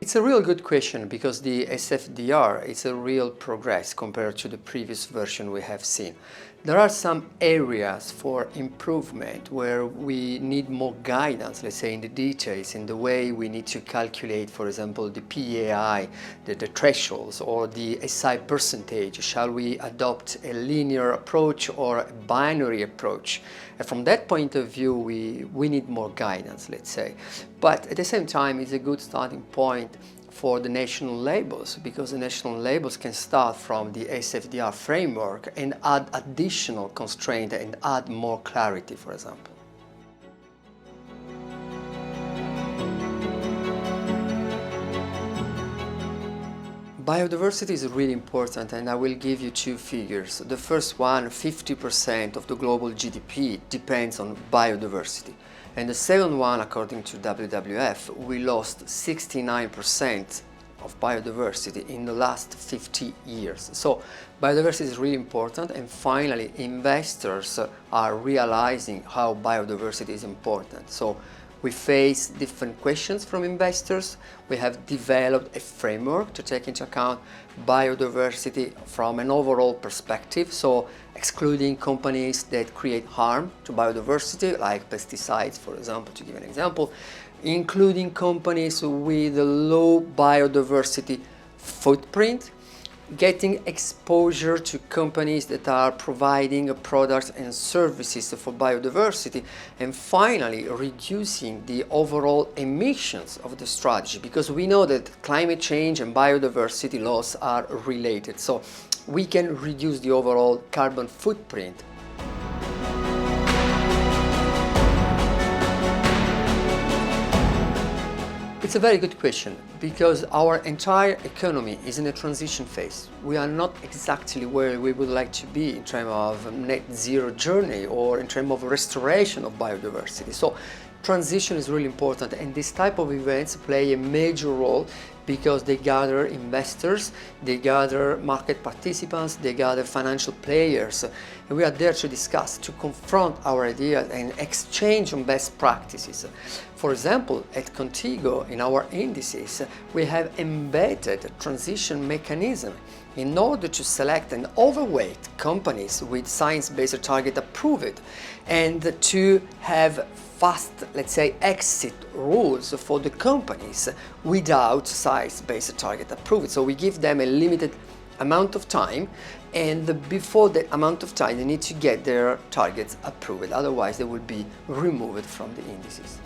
It's a real good question because the SFDR is a real progress compared to the previous version we have seen. There are some areas for improvement where we need more guidance, let's say in the details, in the way we need to calculate, for example, the PAI, the thresholds, or the SI percentage. Shall we adopt a linear approach or a binary approach? And from that point of view, we need more guidance, let's say. But at the same time, it's a good starting point for the national labels, because the national labels can start from the SFDR framework and add additional constraint and add more clarity, for example. Biodiversity is really important, and I will give you two figures. The first one, 50% of the global GDP depends on biodiversity. And the second one, according to WWF, we lost 69% of biodiversity in the last 50 years. So biodiversity is really important, and finally investors are realizing how biodiversity is important. So we face different questions from investors. We have developed a framework to take into account biodiversity from an overall perspective, so excluding companies that create harm to biodiversity, like pesticides, for example, to give an example, including companies with a low biodiversity footprint, getting exposure to companies that are providing products and services for biodiversity, and finally reducing the overall emissions of the strategy, because we know that climate change and biodiversity loss are related, so we can reduce the overall carbon footprint. It's a very good question, because our entire economy is in a transition phase. We are not exactly where we would like to be in terms of net zero journey or in terms of restoration of biodiversity. So transition is really important, and this type of events play a major role because they gather investors, they gather market participants, they gather financial players, and we are there to discuss, to confront our ideas and exchange on best practices. For example, at Qontigo, in our indices, we have embedded a transition mechanism in order to select and overweight companies with science-based target approved, and to have fast, let's say, exit rules for the companies without science-based target approved. So we give them a limited amount of time, and before that amount of time they need to get their targets approved, otherwise they will be removed from the indices.